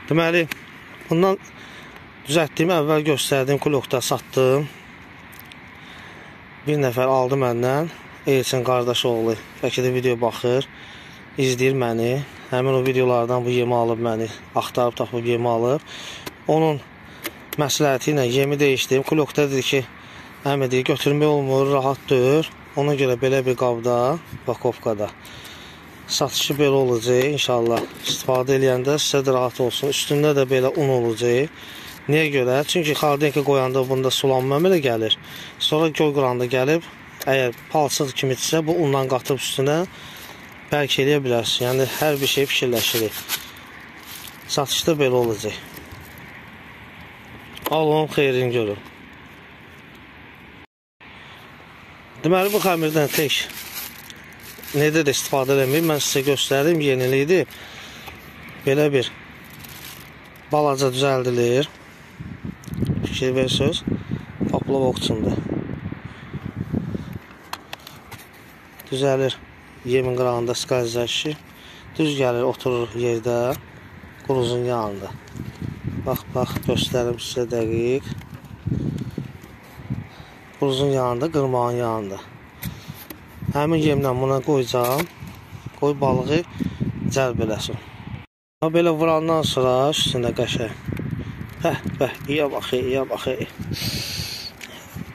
Deməli, bundan düzəltdiyim, əvvəl göstərdiyim kulokda satdım. Bir nəfər aldı məndən. Elçin qardaşoğlu. Bəlkə də video baxır. İzləyir məni. Həmin o videolardan bu yemi alıb məni. Axtarıb tapıb yemi alıb. Onun məsləhəti ilə yemi dəyişdim. Kulokda dedi ki, əmi deyir, götürmək olmur, rahat deyir. Ona görə belə bir qabda, vakovkada. Satışı belə olacaq, inşallah. İstifadə eləyəndə sizə də rahat olsun. Üstündə də belə un olacaq. Niyə görə? Çünki xardenka qoyanda bunda sulanma əmələ gəlir. Sonra göy qıranda gəlib, əgər palçıq kimidirsə, bu undan qatıb üstünə bərk eləyə bilərsin. Yəni, hər bir şey fikirləşirik. Satışda belə olacaq. Alın, xeyrini görün. Deməli, bu xəmirdən tək necə də istifadə eləməyib, mən sizə göstərdim, yenilikdir. Belə bir balaca düzəldilir. Fikir versiniz, paplavok üçündür. Düzəlir yemin qırağında skazyaşı. Düz gəlir, oturur yerdə, quruzun yanında. Bax, göstərim sizə dəqiq. Quruzun yanında, qırmağın yanında. Həmin yemlə buna qoyacağım. Qoy balığı cəlb eləsin. Belə vurandan sonra üstündə qəşəng. İyə baxı.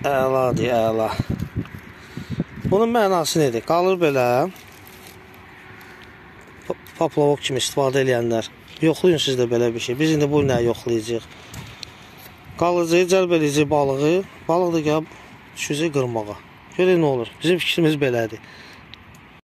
Əladır, əla. Bunun mənası nedir? Qalır belə. Paplavok kimi istifadə eləyənlər. Yoxlayın siz də belə bir şey. Biz indi bu ilə yoxlayacaq. Qalacaq, cəlb eləyəcək balığı. Balıq da gəlib düşəcək qırmağa. Görək nə olur. Bizim fikrimiz belədir.